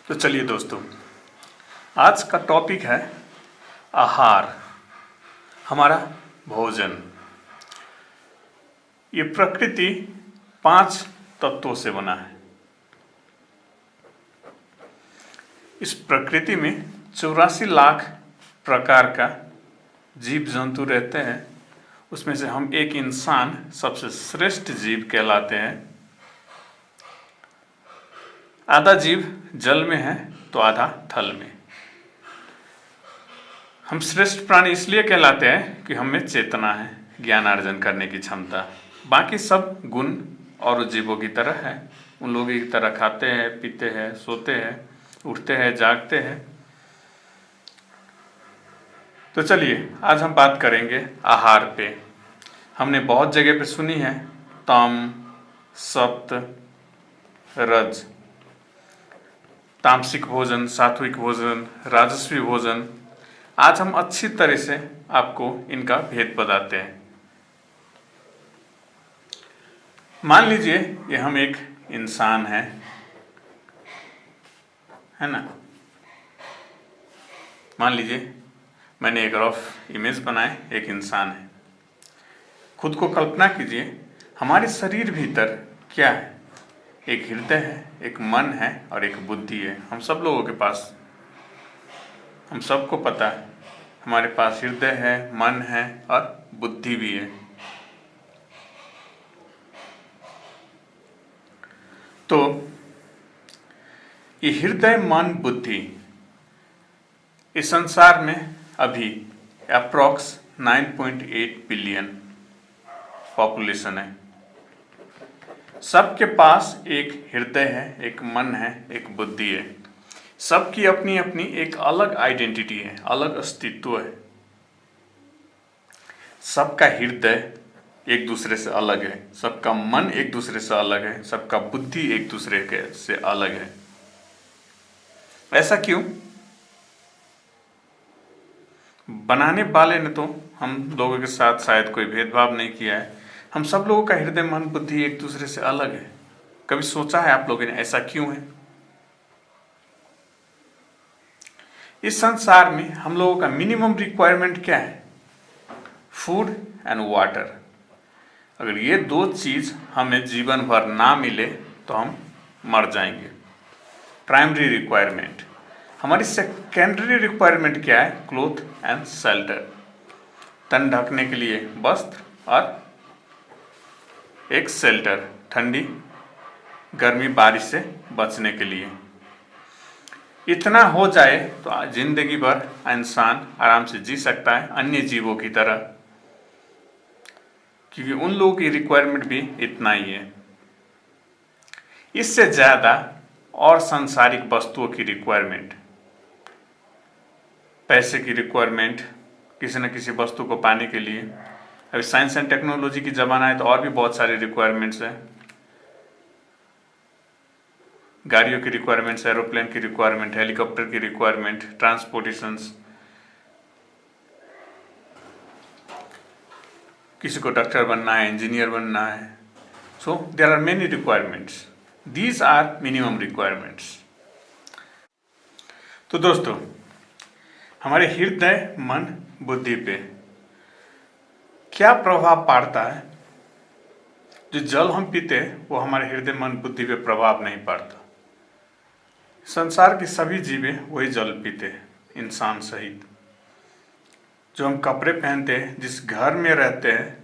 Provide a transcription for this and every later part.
तो चलिए दोस्तों, आज का टॉपिक है आहार, हमारा भोजन। ये प्रकृति 5 तत्वों से बना है। इस प्रकृति में 84 लाख प्रकार का जीव जंतु रहते हैं। उसमें से हम एक इंसान सबसे श्रेष्ठ जीव कहलाते हैं। आधा जीव जल में है तो आधा थल में। हम श्रेष्ठ प्राणी इसलिए कहलाते हैं कि हमें चेतना है, ज्ञान अर्जन करने की क्षमता। बाकी सब गुण और जीवों की तरह है। उन लोगों की तरह खाते हैं, पीते हैं, सोते हैं, उठते हैं, जागते हैं। तो चलिए आज हम बात करेंगे आहार पे। हमने बहुत जगह पे सुनी है तम, सप्त, रज, तामसिक भोजन, सात्विक भोजन, राजस्वी भोजन। आज हम अच्छी तरह से आपको इनका भेद बताते हैं। मान लीजिए ये हम एक इंसान है ना। मान लीजिए मैंने एक रफ इमेज बनाए, एक इंसान है। खुद को कल्पना कीजिए, हमारे शरीर भीतर क्या है? एक हृदय है, एक मन है और एक बुद्धि है। हम सब लोगों के पास, हम सबको पता है हमारे पास हृदय है, मन है और बुद्धि भी है। तो ये हृदय, मन, बुद्धि इस संसार में अभी अप्रॉक्स 9.8 बिलियन पॉपुलेशन है। सबके पास एक हृदय है, एक मन है, एक बुद्धि है। सबकी अपनी अपनी एक अलग आइडेंटिटी है, अलग अस्तित्व है। सबका हृदय एक दूसरे से अलग है, सबका मन एक दूसरे से अलग है, सबका बुद्धि एक दूसरे के से अलग है। ऐसा क्यों? बनाने वाले ने तो हम लोगों के साथ शायद कोई भेदभाव नहीं किया है। हम सब लोगों का हृदय, मन, बुद्धि एक दूसरे से अलग है। कभी सोचा है आप लोगों ने ऐसा क्यों है? इस संसार में हम लोगों का मिनिमम रिक्वायरमेंट क्या है? Food and water. अगर ये 2 चीज हमें जीवन भर ना मिले तो हम मर जाएंगे। Primary requirement. हमारी सेकेंडरी रिक्वायरमेंट क्या है? Cloth and shelter. तन ढकने के लिए वस्त्र और एक शेल्टर, ठंडी, गर्मी, बारिश से बचने के लिए। इतना हो जाए तो जिंदगी भर इंसान आराम से जी सकता है, अन्य जीवों की तरह, क्योंकि उन लोगों की रिक्वायरमेंट भी इतना ही है। इससे ज़्यादा और सांसारिक वस्तुओं की रिक्वायरमेंट, पैसे की रिक्वायरमेंट, किसी न किसी वस्तु को पाने के लिए। अभी साइंस एंड टेक्नोलॉजी की ज़माना है तो और भी बहुत सारी रिक्वायरमेंट्स हैं। गाड़ियों की रिक्वायरमेंट्स, एरोप्लेन की रिक्वायरमेंट, हेलीकॉप्टर की रिक्वायरमेंट, ट्रांसपोर्टेशंस। किसी को डॉक्टर बनना है, इंजीनियर बनना है। So there are many requirements. These are minimum requirements. तो दोस्तों, हमारे हृदय, मन, बुद्धि पे क्या प्रभाव पड़ता है? जो जल हम पीते हैं वो हमारे हृदय, मन, बुद्धि पे प्रभाव नहीं पड़ता। संसार की सभी जीवें वही जल पीते हैं, इंसान सहित। जो हम कपड़े पहनते हैं, जिस घर में रहते हैं,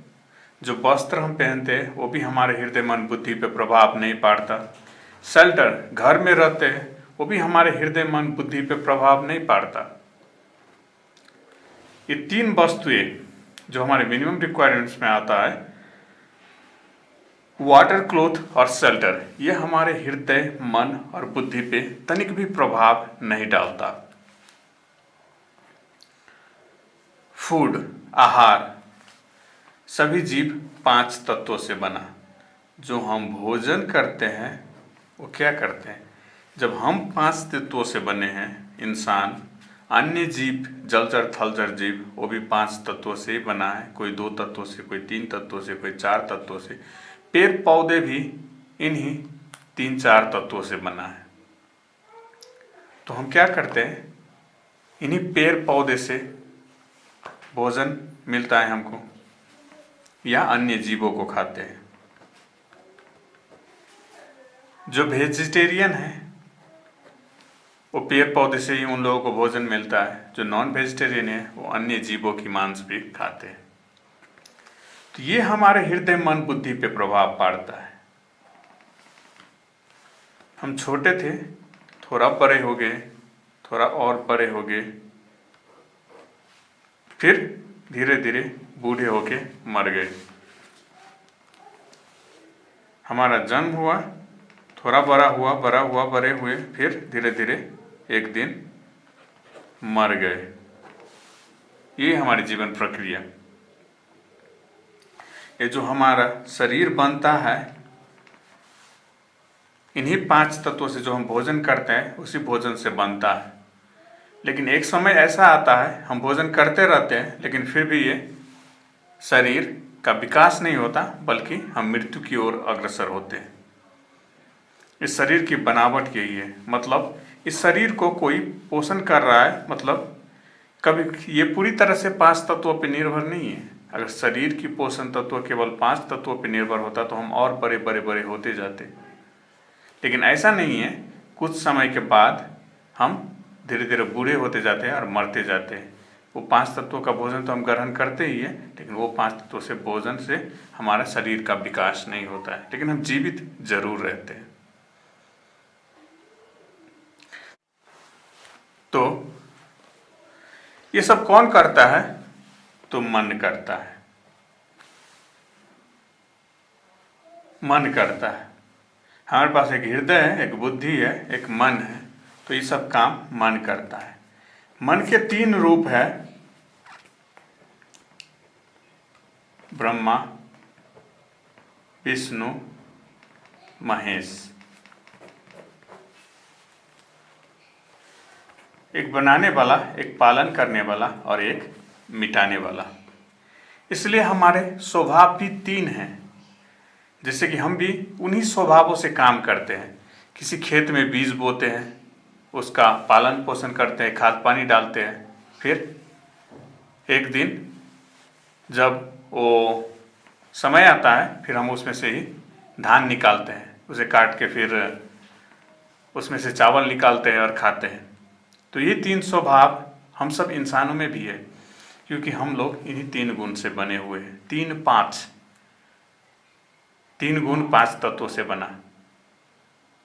जो वस्त्र हम पहनते हैं, वो भी हमारे हृदय, मन, बुद्धि पे प्रभाव नहीं पड़ता। शेल्टर, घर में रहते हैं, वो भी हमारे हृदय, मन, बुद्धि पे प्रभाव नहीं पड़ता। ये 3 वस्तुएं जो हमारे मिनिमम रिक्वायरमेंट्स में आता है, वाटर, क्लोथ और शेल्टर, ये हमारे हृदय, मन और बुद्धि पे तनिक भी प्रभाव नहीं डालता। फूड, आहार, सभी जीव 5 तत्वों से बना। जो हम भोजन करते हैं वो क्या करते हैं? जब हम 5 तत्वों से बने हैं, इंसान, अन्य जीव, जलचर, थलचर जीव, वो भी 5 तत्वों से ही बना है। कोई 2 तत्वों से, कोई 3 तत्वों से, कोई 4 तत्वों से। पेड़ पौधे भी इन्हीं 3-4 तत्वों से बना है। तो हम क्या करते हैं, इन्हीं पेड़ पौधे से भोजन मिलता है हमको, या अन्य जीवों को खाते हैं। जो वेजिटेरियन है वो पेड़ पौधे से ही उन लोगों को भोजन मिलता है। जो नॉन वेजिटेरियन है वो अन्य जीवों की मांस भी खाते हैं। तो ये हमारे हृदय मन बुद्धि पे प्रभाव पड़ता है। हम छोटे थे, थोड़ा बड़े हो गए, थोड़ा और बड़े हो गए, फिर धीरे धीरे बूढ़े होके मर गए। हमारा जन्म हुआ, थोड़ा बड़ा हुआ, बड़े हुए, फिर धीरे धीरे एक दिन मर गए। ये हमारी जीवन प्रक्रिया। ये जो हमारा शरीर बनता है, इन्हीं 5 तत्वों से जो हम भोजन करते हैं उसी भोजन से बनता है। लेकिन एक समय ऐसा आता है हम भोजन करते रहते हैं, लेकिन फिर भी ये शरीर का विकास नहीं होता, बल्कि हम मृत्यु की ओर अग्रसर होते हैं। इस शरीर की बनावट यही है। मतलब इस शरीर को कोई पोषण कर रहा है, मतलब कभी ये पूरी तरह से 5 तत्वों पर निर्भर नहीं है। अगर शरीर की पोषण तत्व केवल 5 तत्वों पर निर्भर होता तो हम और बड़े बड़े बड़े होते जाते। लेकिन ऐसा नहीं है। कुछ समय के बाद हम धीरे धीरे बूढ़े होते जाते हैं और मरते जाते हैं। वो 5 तत्वों का भोजन तो हम ग्रहण करते ही है, लेकिन वो 5 तत्वों से भोजन से हमारा शरीर का विकास नहीं होता है, लेकिन हम जीवित जरूर रहते हैं। तो ये सब कौन करता है? तो मन करता है। मन करता है। हमारे पास एक हृदय है, एक बुद्धि है, एक मन है। तो ये सब काम मन करता है। मन के 3 रूप है, ब्रह्मा, विष्णु, महेश। एक बनाने वाला, एक पालन करने वाला और एक मिटाने वाला। इसलिए हमारे स्वभाव भी 3 हैं। जैसे कि हम भी उन्हीं स्वभावों से काम करते हैं। किसी खेत में बीज बोते हैं, उसका पालन पोषण करते हैं, खाद पानी डालते हैं। फिर एक दिन जब वो समय आता है, फिर हम उसमें से ही धान निकालते हैं, उसे काट के फिर उसमें से चावल निकालते हैं और खाते हैं। तो ये 3 स्वभाव हम सब इंसानों में भी है, क्योंकि हम लोग इन्हीं 3 गुण से बने हुए हैं। 3 गुण 5 तत्वों से बना।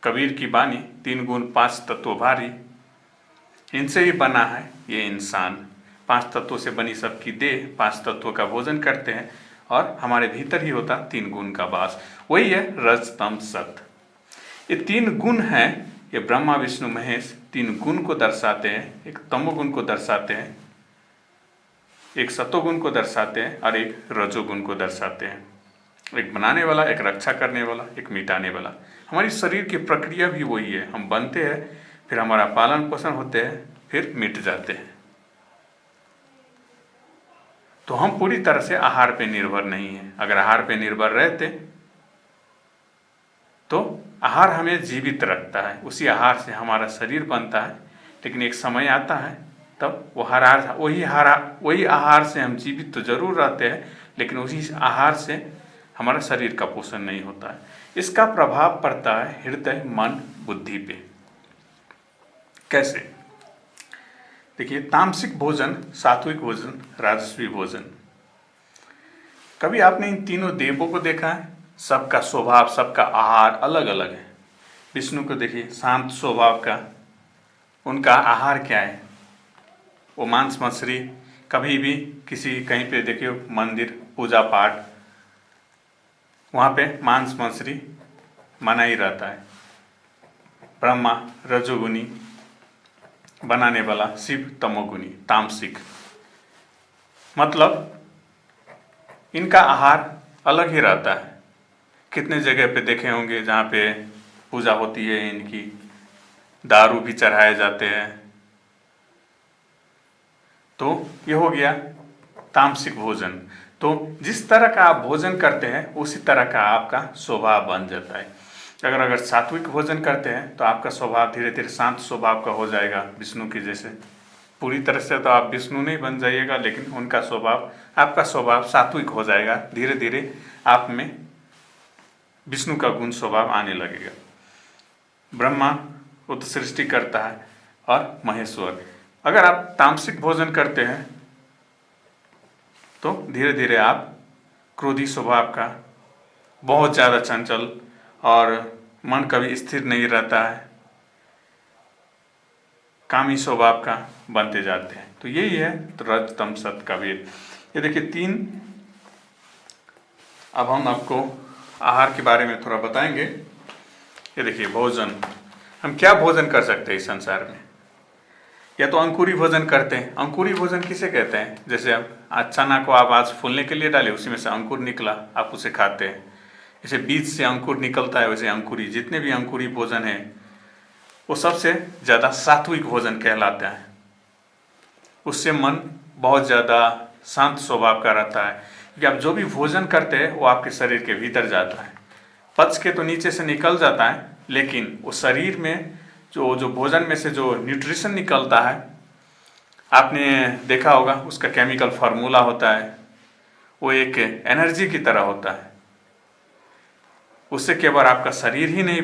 कबीर की बानी, 3 गुण 5 तत्व भारी, इनसे ही बना है ये इंसान। 5 तत्वों से बनी सबकी देह, 5 तत्वों का भोजन करते हैं और हमारे भीतर ही होता 3 गुण का वास। वही है रज तम सत। ये 3 गुण हैं। ये ब्रह्मा विष्णु महेश 3 गुण को दर्शाते हैं। एक तमोगुण को दर्शाते हैं, एक सतोगुण को दर्शाते हैं और एक रजोगुण को दर्शाते हैं। एक बनाने वाला, एक रक्षा करने वाला, एक मिटाने वाला। हमारी शरीर की प्रक्रिया भी वही है। हम बनते हैं, फिर हमारा पालन पोषण होते हैं, फिर मिट जाते हैं। तो हम पूरी तरह से आहार पे निर्भर नहीं है। अगर आहार पे निर्भर रहते तो आहार हमें जीवित रखता है, उसी आहार से हमारा शरीर बनता है। लेकिन एक समय आता है तब वही आहार से हम जीवित तो जरूर रहते हैं, लेकिन उसी आहार से हमारा शरीर का पोषण नहीं होता है। इसका प्रभाव पड़ता है हृदय मन बुद्धि पे। कैसे? देखिए, तामसिक भोजन, सात्विक भोजन, राजस्वी भोजन। कभी आपने इन तीनों देवों को देखा है? सबका स्वभाव, सबका आहार अलग अलग है। विष्णु को देखिए, शांत स्वभाव का, उनका आहार क्या है? वो मांस मछली, कभी भी किसी कहीं पे देखिए मंदिर पूजा पाठ, वहाँ पे मांस मछली मना ही रहता है। ब्रह्मा रजोगुनी बनाने वाला, शिव तमोगुनी तामसिक। मतलब इनका आहार अलग ही रहता है। कितने जगह पे देखे होंगे जहाँ पे पूजा होती है, इनकी दारू भी चढ़ाए जाते हैं। तो ये हो गया तामसिक भोजन। तो जिस तरह का आप भोजन करते हैं उसी तरह का आपका स्वभाव बन जाता है। अगर सात्विक भोजन करते हैं तो आपका स्वभाव धीरे धीरे शांत स्वभाव का हो जाएगा, विष्णु की जैसे। पूरी तरह से तो आप विष्णु नहीं बन जाइएगा, लेकिन उनका स्वभाव, आपका स्वभाव सात्विक हो जाएगा। धीरे धीरे आप में विष्णु का गुण स्वभाव आने लगेगा। ब्रह्मा वो तो सृष्टि करता है और महेश्वर। अगर आप तामसिक भोजन करते हैं तो धीरे धीरे आप क्रोधी स्वभाव का, बहुत ज़्यादा चंचल और मन कभी स्थिर नहीं रहता है, कामी स्वभाव का बनते जाते हैं। तो यही है तो रज तम सत का भेद। ये देखिए 3। अब हम आपको आहार के बारे में थोड़ा बताएंगे। ये देखिए भोजन, हम क्या भोजन कर सकते हैं इस संसार में। या तो अंकुरी भोजन करते हैं। अंकुरी भोजन किसे कहते हैं? जैसे आप चना को आप आज फूलने के लिए डाले, उसी में से अंकुर निकला, आप उसे खाते हैं। जैसे बीज से अंकुर निकलता है, वैसे अंकुरी, जितने भी अंकुरी भोजन है वो सबसे ज़्यादा सात्विक भोजन कहलाता है। उससे मन बहुत ज़्यादा शांत स्वभाव का रहता है, क्योंकि आप जो भी भोजन करते हैं वो आपके शरीर के भीतर जाता है। पच के तो नीचे से निकल जाता है, लेकिन वो शरीर में जो भोजन में से जो न्यूट्रिशन निकलता है, आपने देखा होगा उसका केमिकल फार्मूला होता है, वो एक एनर्जी की तरह होता है। उससे केवल आपका शरीर ही नहीं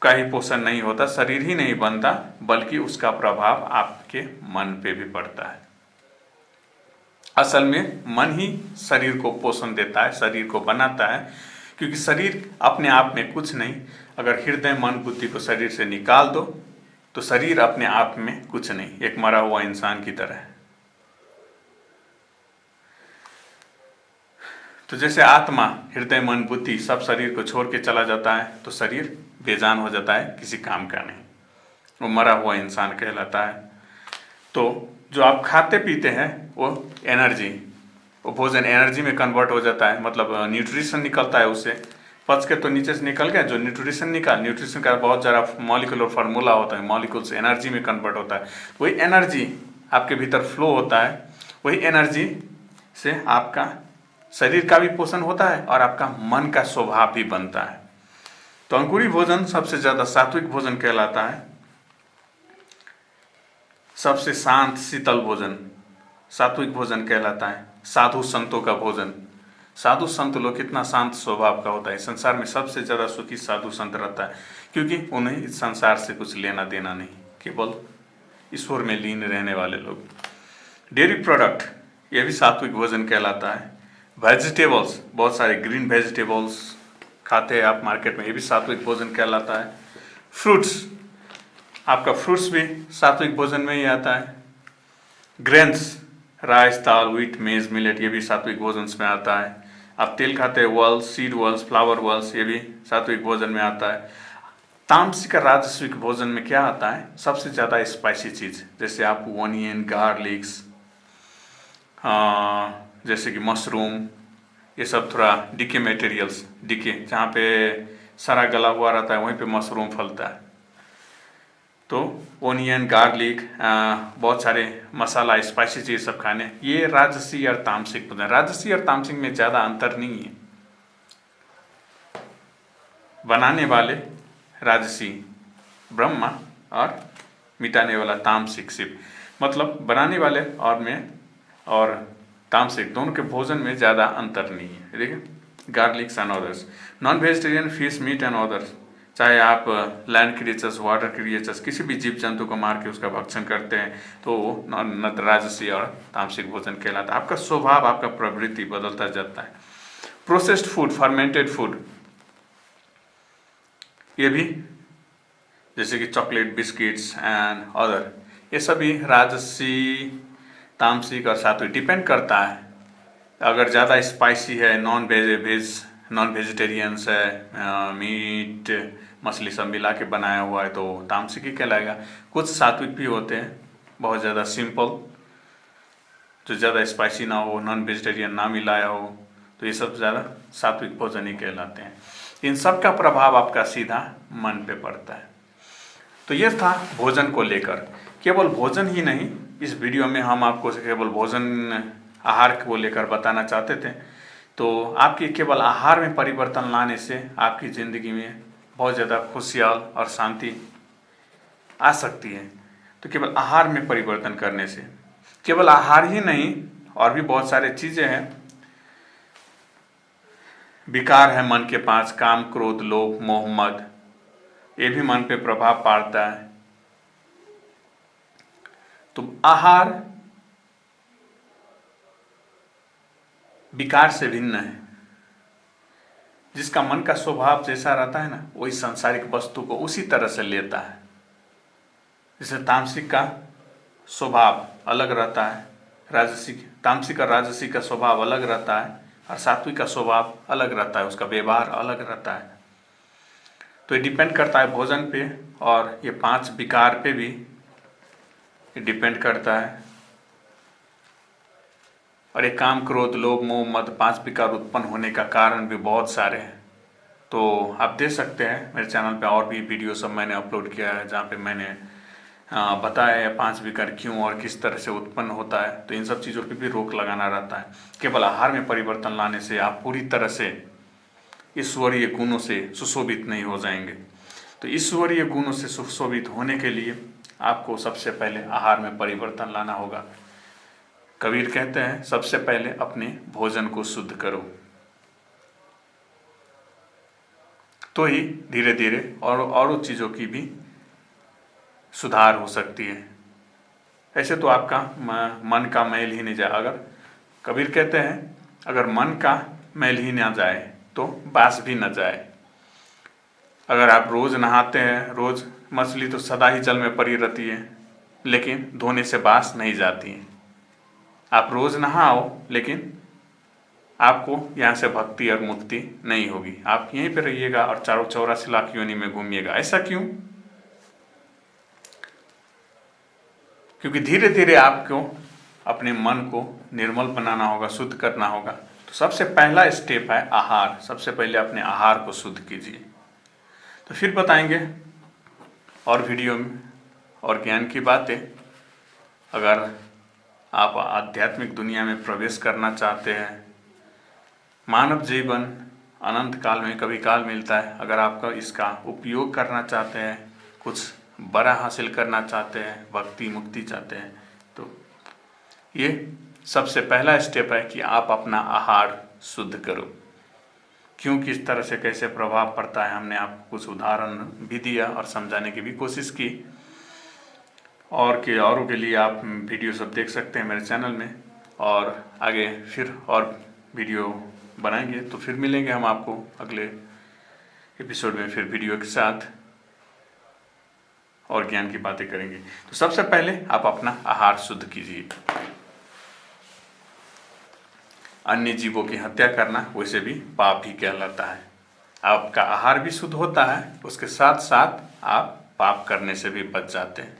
का ही पोषण नहीं होता, शरीर ही नहीं बनता, बल्कि उसका प्रभाव आपके मन पे भी पड़ता है। असल में मन ही शरीर को पोषण देता है, शरीर को बनाता है, क्योंकि शरीर अपने आप में कुछ नहीं। अगर हृदय मन बुद्धि को शरीर से निकाल दो तो शरीर अपने आप में कुछ नहीं, एक मरा हुआ इंसान की तरह है। तो जैसे आत्मा, हृदय मन बुद्धि सब शरीर को छोड़ के चला जाता है तो शरीर बेजान हो जाता है, किसी काम का नहीं, वो मरा हुआ इंसान कहलाता है। तो जो आप खाते पीते हैं वो एनर्जी, वो भोजन एनर्जी में कन्वर्ट हो जाता है, मतलब न्यूट्रिशन निकलता है उससे। पच के तो नीचे से निकल गया, जो न्यूट्रिशन का बहुत ज़्यादा मॉलिक्यूलर फार्मूला होता है, मॉलिक्यूल्स एनर्जी में कन्वर्ट होता है। वही एनर्जी आपके भीतर फ्लो होता है, वही एनर्जी से आपका शरीर का भी पोषण होता है और आपका मन का स्वभाव भी बनता है। तो अंकुरी भोजन सबसे ज़्यादा सात्विक भोजन कहलाता है। सबसे शांत शीतल भोजन सात्विक भोजन कहलाता है। साधु संतों का भोजन, साधु संत लोग कितना शांत स्वभाव का होता है। संसार में सबसे ज़्यादा सुखी साधु संत रहता है, क्योंकि उन्हें इस संसार से कुछ लेना देना नहीं, केवल ईश्वर में लीन रहने वाले लोग। डेयरी प्रोडक्ट, ये भी सात्विक भोजन कहलाता है। वेजिटेबल्स, बहुत सारे ग्रीन वेजिटेबल्स खाते हैं आप मार्केट में, ये भी सात्विक भोजन कहलाता है। फ्रूट्स, आपका फ्रूट्स भी सात्विक भोजन में ही आता है। ग्रेन्स, राइस दाल व्हीट मेज मिलेट, ये भी सात्विक भोजन में आता है। आप तेल खाते हैं, whorls, seed whorls, flower whorls, ये भी सात्विक भोजन में आता है। तामसिक और राजस्विक भोजन में क्या आता है? सबसे ज़्यादा स्पाइसी चीज़, जैसे आप ओनियन, गार्लिक्स, जैसे कि मशरूम, ये सब थोड़ा डिके मटेरियल्स, डिके जहाँ पे सारा गला हुआ रहता है वहीं पे मशरूम फलता है। तो ओनियन, गार्लिक, बहुत सारे मसाला, स्पाइसी चीज़ सब खाने, ये राजसी और तामसिक भोजन। राजसी और तामसिक में ज़्यादा अंतर नहीं है। बनाने वाले राजसी ब्रह्मा और मिटाने वाला तामसिक शिव, मतलब बनाने वाले और तामसिक दोनों के भोजन में ज़्यादा अंतर नहीं है। देखिए garlics and others, non vegetarian fish meet and others, चाहे आप लैंड क्रिएचर्स, वाटर क्रिएचर्स, किसी भी जीव जंतु को मार के उसका भक्षण करते हैं तो वो राजसी और तामसिक भोजन कहलाता है। आपका स्वभाव, आपका प्रवृत्ति बदलता जाता है। प्रोसेस्ड फूड, फर्मेंटेड फूड, ये भी जैसे कि चॉकलेट, बिस्किट्स एंड अदर, ये सभी राजसी, तामसिक और सात्विक डिपेंड करता है। अगर ज़्यादा स्पाइसी है, नॉन वेजिटेरियंस है, मीट मछली सब मिला के बनाया हुआ है तो तामसिक ही कहलाएगा। कुछ सात्विक भी होते हैं, बहुत ज़्यादा सिंपल, जो ज़्यादा स्पाइसी ना हो, नॉन वेजिटेरियन ना मिलाया हो, तो ये सब ज़्यादा सात्विक भोजन ही कहलाते हैं। इन सब का प्रभाव आपका सीधा मन पे पड़ता है। तो ये था भोजन को लेकर। केवल भोजन ही नहीं, इस वीडियो में हम आपको केवल भोजन, आहार को लेकर बताना चाहते थे। तो आपके केवल आहार में परिवर्तन लाने से आपकी ज़िंदगी में बहुत ज़्यादा खुशहाल और शांति आ सकती है। तो केवल आहार में परिवर्तन करने से, केवल आहार ही नहीं और भी बहुत सारे चीज़ें हैं। विकार है मन के पास, काम क्रोध लोभ मोह मद, ये भी मन पे प्रभाव पाड़ता है। तो आहार विकार से भिन्न है। जिसका मन का स्वभाव जैसा रहता है ना, वही सांसारिक वस्तु को उसी तरह से लेता है। जैसे तामसिक का स्वभाव अलग रहता है, राजसिक तामसिक और राजसिक का स्वभाव अलग रहता है, और सात्विक का स्वभाव अलग रहता है, उसका व्यवहार अलग रहता है। तो ये डिपेंड करता है भोजन पे, और ये 5 विकार पे भी डिपेंड करता है। और ये काम क्रोध लोभ मोह मद 5 विकार उत्पन्न होने का कारण भी बहुत सारे हैं। तो आप देख सकते हैं मेरे चैनल पे और भी वीडियो सब मैंने अपलोड किया है, जहाँ पे मैंने बताया है 5 विकार क्यों और किस तरह से उत्पन्न होता है। तो इन सब चीज़ों पे भी रोक लगाना रहता है। केवल आहार में परिवर्तन लाने से आप पूरी तरह से ईश्वरीय गुणों से सुशोभित नहीं हो जाएंगे। तो ईश्वरीय गुणों से सुशोभित होने के लिए आपको सबसे पहले आहार में परिवर्तन लाना होगा। कबीर कहते हैं सबसे पहले अपने भोजन को शुद्ध करो, तो ही धीरे धीरे और चीज़ों की भी सुधार हो सकती है। ऐसे तो आपका मन का मैल ही नहीं जाए। अगर कबीर कहते हैं अगर मन का मैल ही ना जाए तो बास भी न जाए। अगर आप रोज़ नहाते हैं, रोज़ मछली तो सदा ही जल में पड़ी रहती है, लेकिन धोने से बास नहीं जाती है। आप रोज़ नहाओ, लेकिन आपको यहाँ से भक्ति और मुक्ति नहीं होगी। आप यहीं पे रहिएगा और 84 लाख योनि में घूमिएगा। ऐसा क्यों? क्योंकि धीरे धीरे आपको अपने मन को निर्मल बनाना होगा, शुद्ध करना होगा। तो सबसे पहला स्टेप है आहार। सबसे पहले अपने आहार को शुद्ध कीजिए। तो फिर बताएंगे और वीडियो में और ज्ञान की बातें। अगर आप आध्यात्मिक दुनिया में प्रवेश करना चाहते हैं, मानव जीवन अनंत काल में कभी काल मिलता है। अगर आपका इसका उपयोग करना चाहते हैं, कुछ बड़ा हासिल करना चाहते हैं, भक्ति मुक्ति चाहते हैं, तो ये सबसे पहला स्टेप है कि आप अपना आहार शुद्ध करो। क्यों, किस तरह से कैसे प्रभाव पड़ता है, हमने आपको कुछ उदाहरण भी दिया और समझाने की भी कोशिश की। औरों के लिए आप वीडियो सब देख सकते हैं मेरे चैनल में, और आगे फिर और वीडियो बनाएंगे। तो फिर मिलेंगे हम आपको अगले एपिसोड में फिर वीडियो के साथ, और ज्ञान की बातें करेंगे। तो सबसे पहले आप अपना आहार शुद्ध कीजिए। अन्य जीवों की हत्या करना वैसे भी पाप ही कहलाता है। आपका आहार भी शुद्ध होता है, उसके साथ साथ आप पाप करने से भी बच जाते हैं।